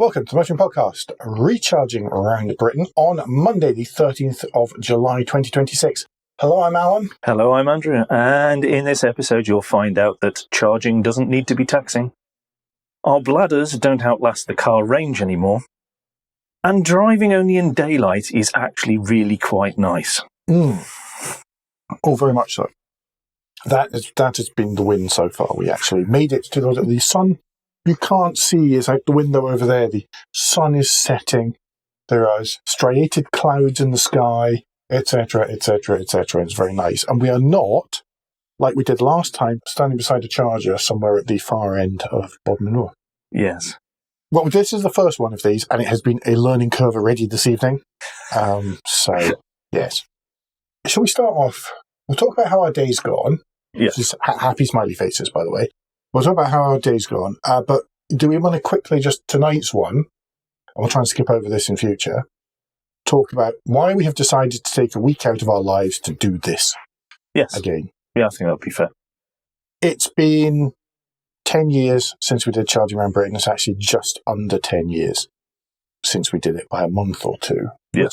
Welcome to the Motoring Podcast, recharging around Britain on Monday, the 13th of July, 2026. Hello, I'm Alan. Hello, I'm Andrew. And in this episode, you'll find out that charging doesn't need to be taxing. Our bladders don't outlast the car range anymore. And driving only in daylight is actually really quite nice. Oh, very much so. That has been the win so far. We actually made it to the sun. You can't see, it's out the window over there. The sun is setting. There are striated clouds in the sky, etc., etc., etc. It's very nice. And we are not, like we did last time, standing beside a charger somewhere at the far end of Bodmin Moor. Yes. Well, this is the first one of these, and it has been a learning curve already this evening. Yes. Shall we start off? We'll talk about how our day's gone. Yes. Just happy smiley faces, by the way. We'll talk about how our day's gone, but do we want to quickly just, tonight's one, and we'll try and skip over this in future, talk about why we have decided to take a week out of our lives to do this. Yes. Again. Yeah, I think that would be fair. It's been 10 years since we did Charging Around Britain. It's actually just under 10 years since we did it by a month or two,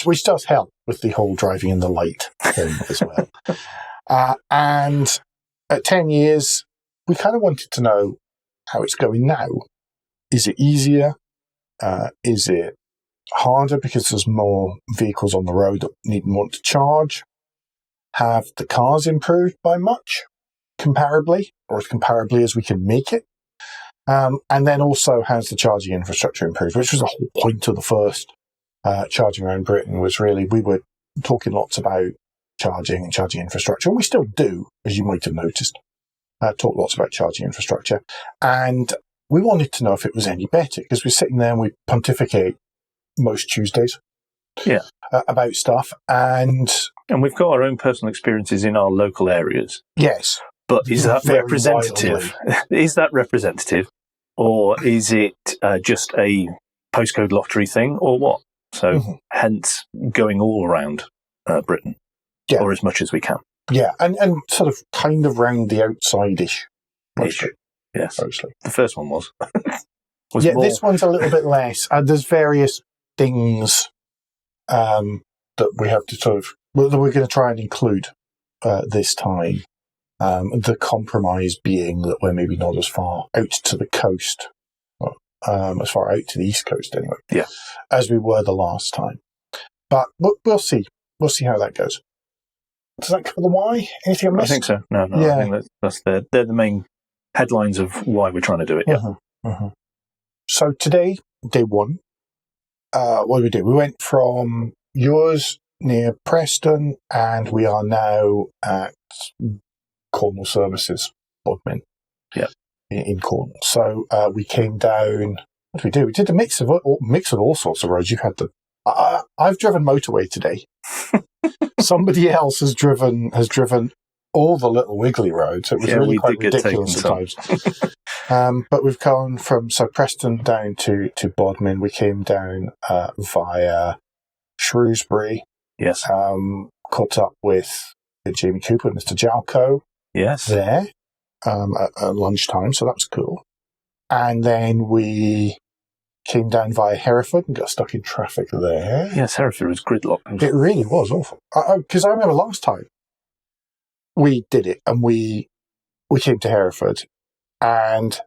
which does help with the whole driving in the light thing as well. And at 10 years, we kind of wanted to know how it's going now. Is it easier? Is it harder because there's more vehicles on the road that need and want to charge? Have the cars improved by much, comparably, or as comparably as we can make it? And then also, has the charging infrastructure improved? Which was the whole point of the first Charging Around Britain, was really, we were talking lots about charging and charging infrastructure, and we still do, as you might have noticed. Talk lots about charging infrastructure, and we wanted to know if it was any better, because we're sitting there and we pontificate most Tuesdays about stuff, and we've got our own personal experiences in our local areas. Yes. But is that representative? Is that representative, or is it just a postcode lottery thing, or what? So hence going all around Britain, or as much as we can. Yeah, and sort of kind of round the outside-ish. Yes. Mostly. The first one was. More. This one's a little bit less. There's various things that we have to that we're going to try and include this time. The compromise being that we're maybe not as far out to the coast, as far out to the east coast anyway, as we were the last time. But we'll see. We'll see how that goes. Does that cover the why? Anything I missed? I think so. No. Yeah. I think they're the main headlines of why we're trying to do it. Yeah. So today, day one, what did we do? We went from yours near Preston, and we are now at Cornwall Services, Bodmin, in Cornwall. So we came down. What did we do? We did a mix of all sorts of roads. You had I've driven motorway today. Somebody else has driven all the little wiggly roads. It was really quite ridiculous at times. But we've gone from Preston down to Bodmin. We came down via Shrewsbury. Yes. Caught up with Jamie Cooper and Mr. Jalco. Yes. There at lunchtime, so that was cool. And then we came down via Hereford and got stuck in traffic there. Yes, Hereford was gridlock. It really was awful. Because I remember last time we did it, and we came to Hereford, and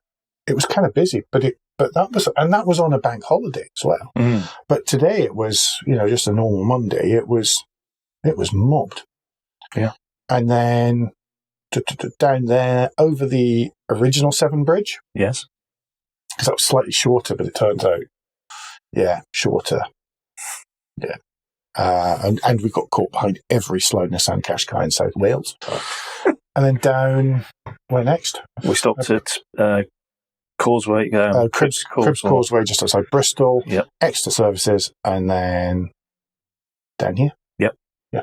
it was kind of busy. But that was on a bank holiday as well. But today it was just a normal Monday. It was mobbed. Yeah, and then down there over the original Severn Bridge. Yes. Because that was slightly shorter, but it turns out, shorter. Yeah. And we got caught behind every slow Nissan Qashqai in South Wales. And then down, where next? We stopped at Causeway. Cribs Causeway, just outside Bristol. Yep. Exeter Services, and then down here. Yep. Yeah.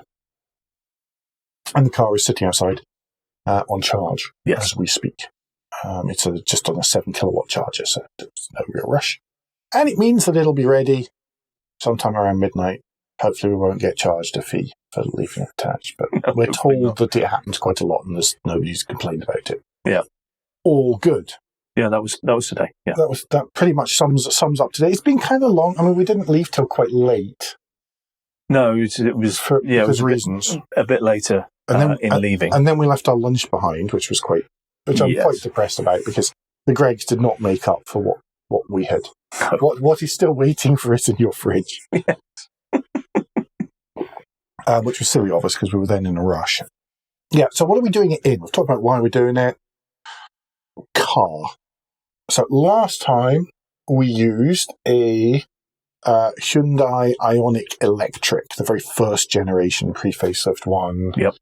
And the car is sitting outside on charge as we speak. It's just on a 7 kilowatt charger, so there's no real rush. And it means that it'll be ready sometime around midnight. Hopefully we won't get charged a fee for leaving it attached, but we're told that it happens quite a lot and nobody's complained about it. Yeah. All good. Yeah, that was today. Yeah, that pretty much sums up today. It's been kind of long. I mean, we didn't leave till quite late. No, it was for reasons. A bit later leaving, and then we left our lunch behind, which I'm quite depressed about because the Gregs did not make up for what we had. What is still waiting for us in your fridge? Yes. Which was silly of us because we were then in a rush. Yeah. So what are we doing it in? We've talked about why we're doing it. Car. So last time we used a Hyundai Ioniq Electric, the very first generation pre-facelift one. Yep.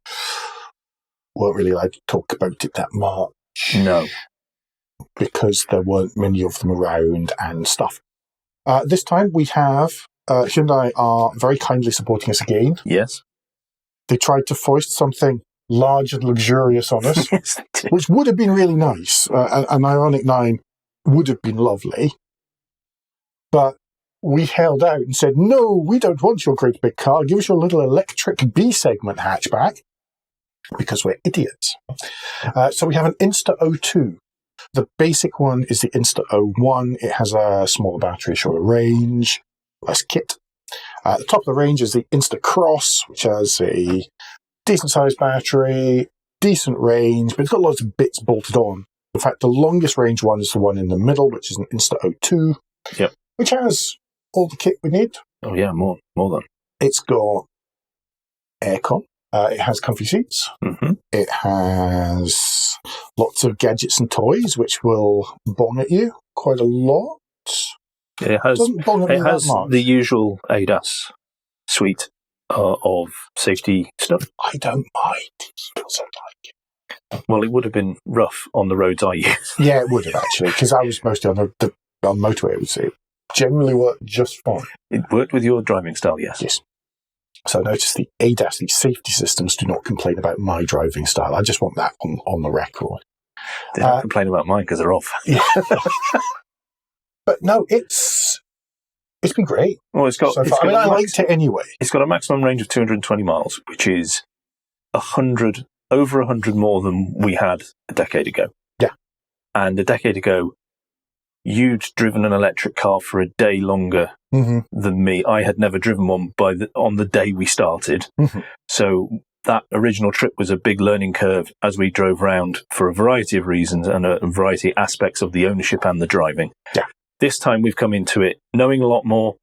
Weren't really allowed to talk about it that much. No. Because there weren't many of them around and stuff. This time we have Hyundai are very kindly supporting us again. Yes. They tried to foist something large and luxurious on us, yes, they did. which would have been really nice. An Ioniq 9 would have been lovely. But we held out and said, no, we don't want your great big car. Give us your little electric B-segment hatchback, because we're idiots. So we have an Insta-02. The basic one is the Insta-01. It has a smaller battery, shorter range, less kit. At the top of the range is the Insta-Cross, which has a decent-sized battery, decent range, but it's got lots of bits bolted on. In fact, the longest range one is the one in the middle, which is an Insta-02, yep, which has all the kit we need. Oh, yeah, more than. It's got aircon. It has comfy seats. Mm-hmm. It has lots of gadgets and toys, which will bong at you quite a lot. It has the usual ADAS suite of safety stuff. I don't mind. He doesn't like it. Well, it would have been rough on the roads I use. Yeah, it would have actually, because I was mostly on the motorway. I would say it generally worked just fine. It worked with your driving style, yes. Yes. So notice the ADAS, these safety systems, do not complain about my driving style. I just want that on the record. They don't complain about mine because they're off. Yeah. But no, it's been great. Well, I liked it anyway. It's got a maximum range of 220 miles, which is over 100 more than we had a decade ago. Yeah. And a decade ago, you'd driven an electric car for a day longer than me. I had never driven one on the day we started. Mm-hmm. So that original trip was a big learning curve as we drove around for a variety of reasons and a variety of aspects of the ownership and the driving. Yeah. This time we've come into it knowing a lot more.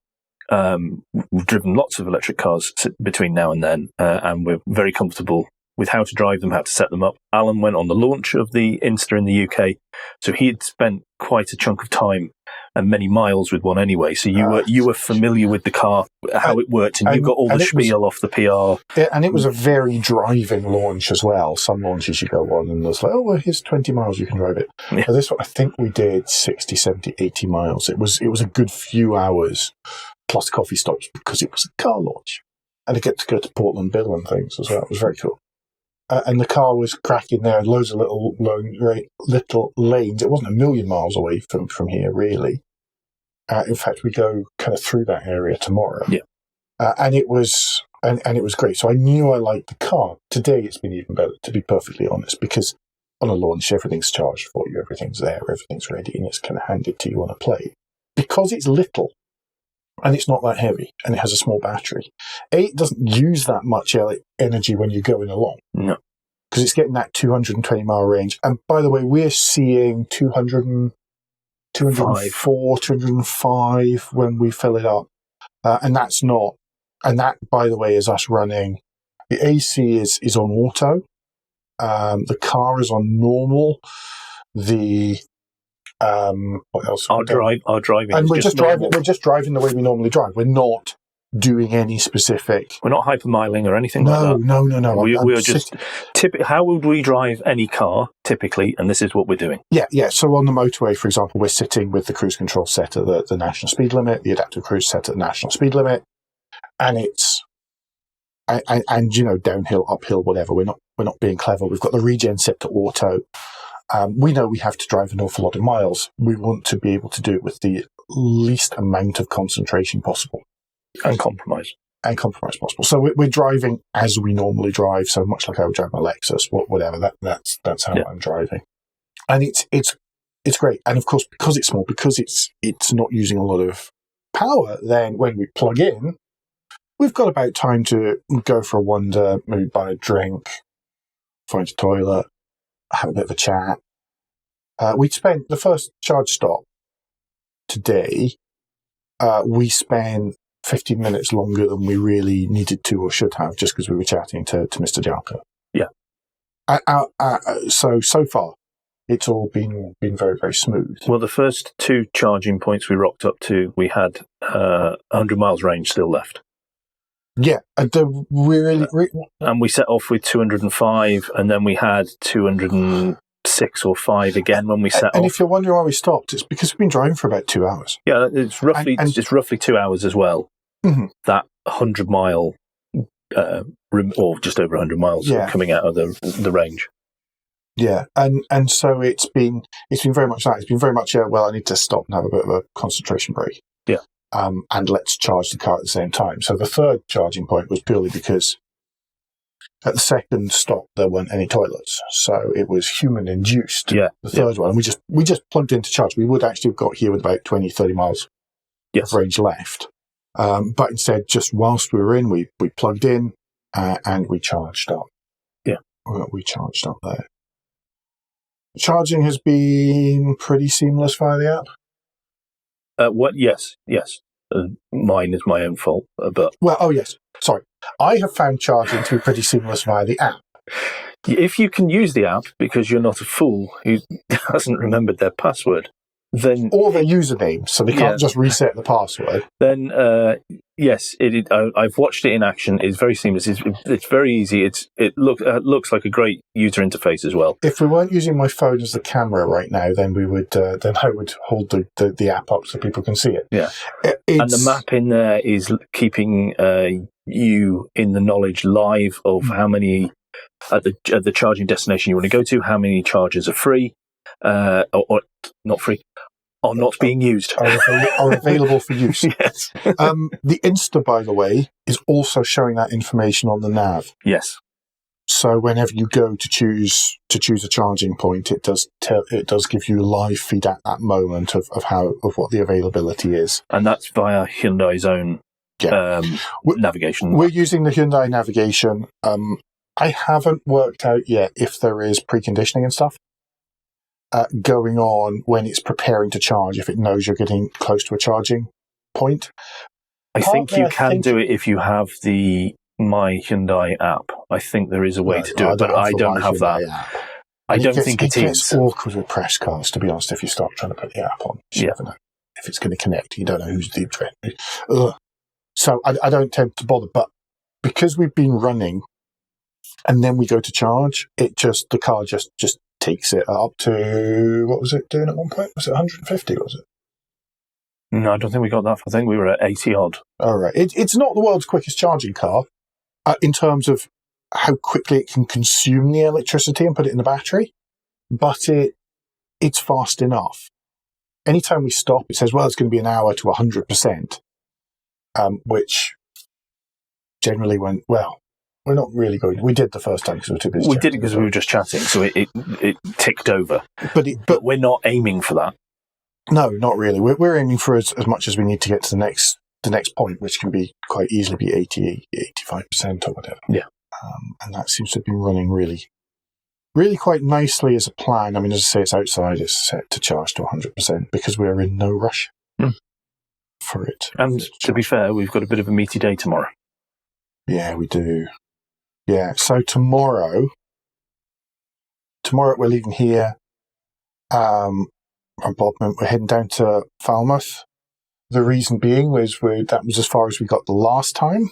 We've driven lots of electric cars between now and then, and we're very comfortable with how to drive them, how to set them up. Alan went on the launch of the Insta in the UK, so he had spent quite a chunk of time and many miles with one anyway. So you were familiar with the car, how it worked, and you got all the spiel off the PR. Yeah, and it was a very driving launch as well. Some launches you go on and there's like, oh, well, here's 20 miles, you can drive it. Yeah. This one, I think we did 60, 70, 80 miles. It was a good few hours plus coffee stops because it was a car launch. And I get to go to Portland Bill and things as well. It was very cool. And the car was cracking there, loads of little lanes. It wasn't a million miles away from here, really. In fact, we go kind of through that area tomorrow. Yeah. And it was great. So I knew I liked the car. Today, it's been even better, to be perfectly honest, because on a launch, everything's charged for you, everything's there, everything's ready, and it's kind of handed to you on a plate. Because it's little, and it's not that heavy, and it has a small battery. It doesn't use that much energy when you're going along. No. Because it's getting that 220-mile range. And by the way, we're seeing 204, 205 when we fill it up. And that, by the way, is us running. The AC is on auto. The car is on normal. What else? Our driving, and we're just driving. We're just driving the way we normally drive. We're not doing any specific. We're not hypermiling or anything like that. No. We are just how would we drive any car typically? And this is what we're doing. Yeah. So on the motorway, for example, we're sitting with the cruise control set at the national speed limit, the adaptive cruise set at the national speed limit, and it's downhill, uphill, whatever. We're not being clever. We've got the regen set to auto. We know we have to drive an awful lot of miles. We want to be able to do it with the least amount of concentration possible. And compromise possible. So we're driving as we normally drive. So much like I would drive my Lexus, whatever. That's how I'm driving. And it's it's great. And of course, because it's small, because it's not using a lot of power, then when we plug in, we've got about time to go for a wander, maybe buy a drink, find a toilet, have a bit of a chat. We'd spent the first charge stop today, we spent 15 minutes longer than we really needed to or should have, just because we were chatting to Mr. Jalka. Yeah. So far, it's all been very, very smooth. Well, the first 2 charging points we rocked up to, we had 100 miles range still left. Yeah, and we set off with 205, and then we had 206 or 5 again when we set off. And if you're wondering why we stopped, it's because we've been driving for about 2 hours. Yeah, it's roughly 2 hours as well. Mm-hmm. That 100 mile, or just over 100 miles coming out of the range. Yeah, and so it's been very much that. It's been very much, I need to stop and have a bit of a concentration break. Yeah. And let's charge the car at the same time. So the third charging point was purely because at the second stop there weren't any toilets, so it was human induced. Yeah. The third one, and we just plugged in to charge. We would actually have got here with about 20-30 miles of range left, but instead, just whilst we were in, we plugged in and we charged up. Yeah, we charged up there. Charging has been pretty seamless via the app. Yes. Mine is my own fault, but... Well, yes. Sorry. I have found charging to be pretty seamless via the app. If you can use the app because you're not a fool who hasn't remembered their password, then... Or their username, so they can't just reset the password. Then, yes, I've watched it in action. It's very seamless. It's very easy. It looks like a great user interface as well. If we weren't using my phone as the camera right now, then we would. Then I would hold the app up so people can see it. Yeah, and the map in there is keeping you in the knowledge live of how many at the charging destination you want to go to, how many chargers are free, or not free. Are not being used. Are available for use. Yes. The Insta, by the way, is also showing that information on the nav. Yes. So whenever you go to choose a charging point, it does give you live feed at that moment of what the availability is. And that's via Hyundai's own navigation. We're using the Hyundai navigation. I haven't worked out yet if there is preconditioning and stuff going on when it's preparing to charge, if it knows you're getting close to a charging point. I think you can do it if you have the My Hyundai app. I think there is a way to do it, but I don't have that. I don't think it is. It gets awkward with press cars, to be honest, if you start trying to put the app on. You never know if it's going to connect. You don't know who's the trend. So I don't tend to bother, but because we've been running and then we go to charge, the car just takes it up to, what was it doing at one point? Was it 150, was it? No, I don't think we got that. I think we were at 80 odd. All right. It's not the world's quickest charging car in terms of how quickly it can consume the electricity and put it in the battery, but it's fast enough. Anytime we stop, it says, well, it's going to be an hour to 100%, which generally went, well, we're not really going. We did the first time because we were too busy. We did it because we were just chatting, so it ticked over. But we're not aiming for that. No, not really. We're aiming for as much as we need to get to the next point, which can be quite easily be 80, 85% or whatever. Yeah. And that seems to have been running really, really quite nicely as a plan. I mean, as I say, it's outside. It's set to charge to 100% because we're in no rush for it. And to be fair, we've got a bit of a meaty day tomorrow. Yeah, we do. Yeah, so tomorrow we're leaving here. Bob, we're heading down to Falmouth. The reason being was that was as far as we got the last time.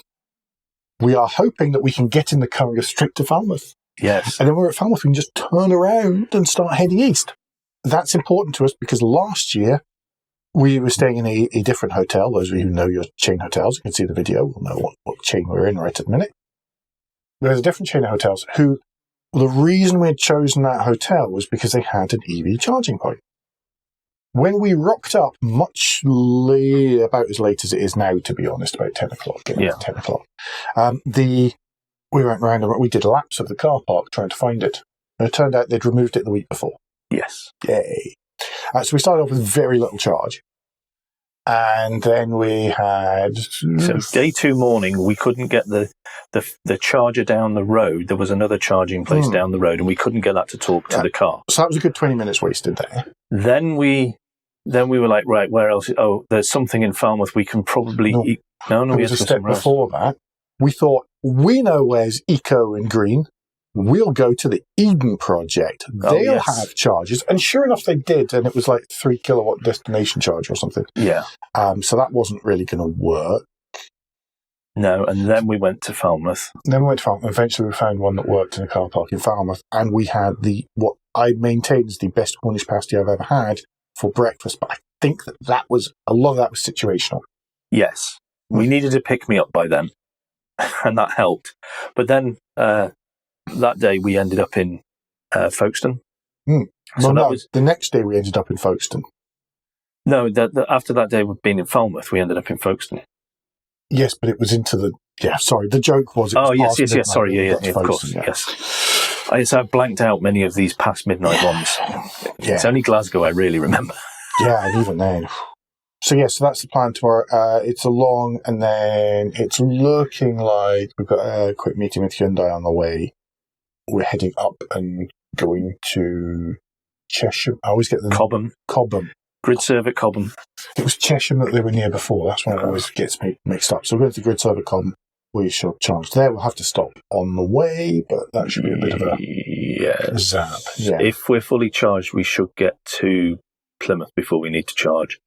We are hoping that we can get in the car and go straight to Falmouth. Yes. And then when we're at Falmouth, we can just turn around and start heading east. That's important to us because last year we were staying in a different hotel. Those of you who know your chain hotels, you can see the video, will know what chain we're in right at the minute. There's a different chain of hotels who, the reason we had chosen that hotel was because they had an EV charging point. When we rocked up, about as late as it is now, to be honest, about 10 o'clock. 10 o'clock. We went around and we did laps of the car park trying to find it. And it turned out they'd removed it the week before. Yes. Yay. So we started off with very little charge. And then we had... So day 2 morning, we couldn't get the charger down the road. There was another charging place down the road, and we couldn't get that to talk to the car. So that was a good 20 minutes wasted there. Then we were like, right, where else? Oh, there's something in Falmouth we can probably eat. No, we had to go somewhere else. Before that, we thought, we know where's Eco and Green. We'll go to the Eden Project. They'll have chargers. And sure enough, they did. And it was like 3 kilowatt destination charge or something. Yeah. So that wasn't really going to work. No, and then we went to Falmouth. Eventually we found one that worked in a car park in Falmouth. And we had what I maintain is the best Cornish pasty I've ever had for breakfast. But I think that was, a lot of that was situational. Yes. We needed to pick me up by then. And that helped. But then... that day we ended up in Folkestone. The next day we ended up in Folkestone. No, after that day we'd been in Falmouth, we ended up in Folkestone. Yes, but it was into the... Yeah, sorry, the joke was... Yes, sorry, of course, yes. I've blanked out many of these past midnight ones. Yeah. It's only Glasgow I really remember. Yeah, and even then... So that's the plan tomorrow. It's along, and then it's looking like we've got a quick meeting with Hyundai on the way. We're heading up and going to Chesham. I always get the Cobham. Gridserve at Cobham. It was Chesham that they were near before. That's when it always gets me mixed up. So we're going to Gridserve at Cobham. We shall charge there. We'll have to stop on the way, but that should be a bit of a zap. Yeah. If we're fully charged, we should get to Plymouth before we need to charge.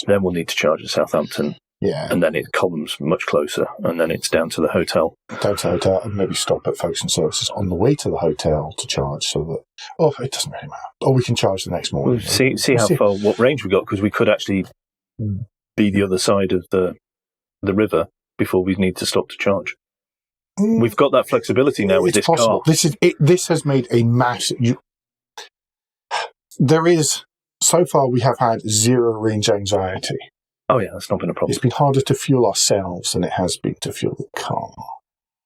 Then we'll need to charge at Southampton. Yeah. And then Cobham's much closer, and then it's down to the hotel. And maybe stop at Folkestone Services on the way to the hotel to charge, so that... it doesn't really matter. Or we can charge the next morning. We'll see what range we got, because we could actually be the other side of the river before we need to stop to charge. We've got that flexibility now with this possible. car. This has made a massive... So far, we have had zero range anxiety. Oh, yeah, that's not been a problem. It's been harder to fuel ourselves than it has been to fuel the car.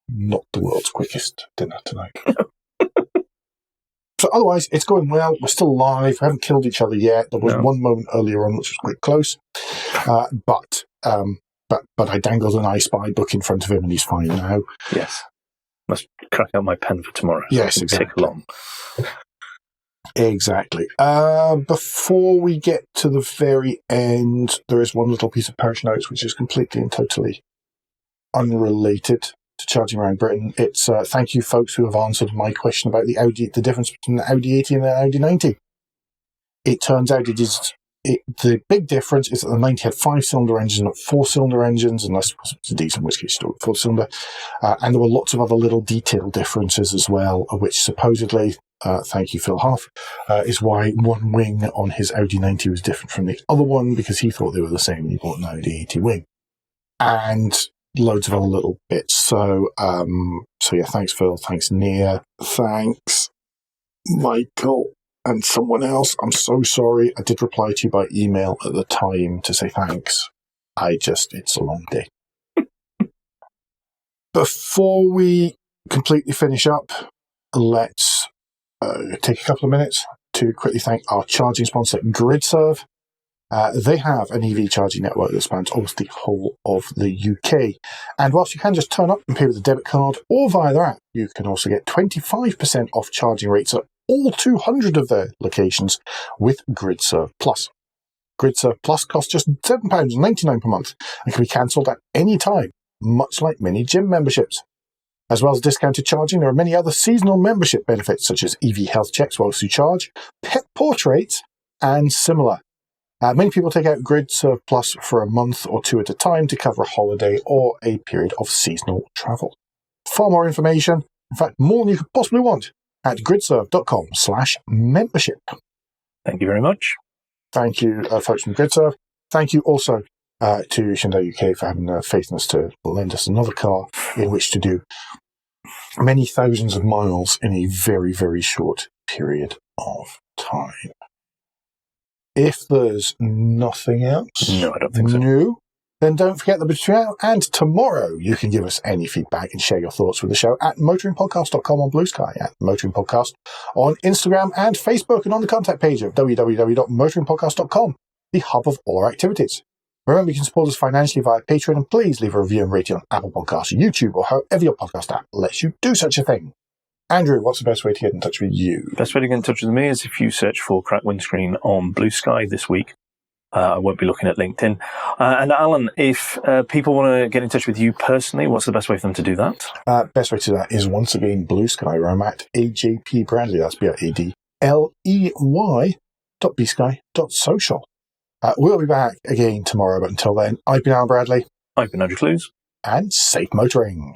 Not the world's quickest dinner tonight. So otherwise, it's going well. We're still alive. We haven't killed each other yet. There was one moment earlier on which was quite close. But I dangled an I Spy book in front of him, and he's fine now. Yes. Must crack out my pen for tomorrow. Yes, exactly. Tick along. Exactly. Before we get to the very end, there is one little piece of parish notes which is completely and totally unrelated to charging around Britain. It's thank you, folks, who have answered my question about the difference between the Audi 80 and the Audi 90. It turns out the big difference is that the 90 had 5-cylinder engines, not 4-cylinder engines, unless it was a diesel, in which case still 4-cylinder. And there were lots of other little detail differences as well, which supposedly... thank you, Phil Huff, is why one wing on his Audi 90 was different from the other one, because he thought they were the same when he bought an Audi 80 wing. And loads of other little bits. So thanks, Phil. Thanks, Nia. Thanks, Michael, and someone else. I'm so sorry. I did reply to you by email at the time to say thanks. It's a long day. Before we completely finish up, let's take a couple of minutes to quickly thank our charging sponsor, Gridserve. They have an EV charging network that spans almost the whole of the UK. And whilst you can just turn up and pay with a debit card or via their app, you can also get 25% off charging rates at all 200 of their locations with Gridserve Plus. Gridserve Plus costs just £7.99 per month and can be cancelled at any time, much like many gym memberships. As well as discounted charging, there are many other seasonal membership benefits, such as EV health checks whilst you charge, pet portraits, and similar. Many people take out Gridserve Plus for a month or two at a time to cover a holiday or a period of seasonal travel. Far more information, in fact, more than you could possibly want, at gridserve.com/membership. Thank you very much. Thank you, folks from Gridserve. Thank you also to Hyundai UK for having the faithfulness to lend us another car in which to do many thousands of miles in a very, very short period of time. If there's nothing else... No, I don't think so. No. then don't forget that between now and tomorrow, you can give us any feedback and share your thoughts with the show at motoringpodcast.com on Blue Sky, at Motoring Podcast on Instagram and Facebook, and on the contact page of www.motoringpodcast.com, the hub of all our activities. Remember, you can support us financially via Patreon, and please leave a review and rating on Apple Podcasts, YouTube, or however your podcast app lets you do such a thing. Andrew, what's the best way to get in touch with you? Best way to get in touch with me is if you search for Crack Windscreen on Blue Sky this week. I won't be looking at LinkedIn. And Alan, if people want to get in touch with you personally, what's the best way for them to do that? Best way to do that is once again Blue Sky, where I'm at AJP Bradley. That's Bradley.bsky.social. We'll be back again tomorrow, but until then, I've been Alan Bradley. I've been Andrew Clues. And safe motoring.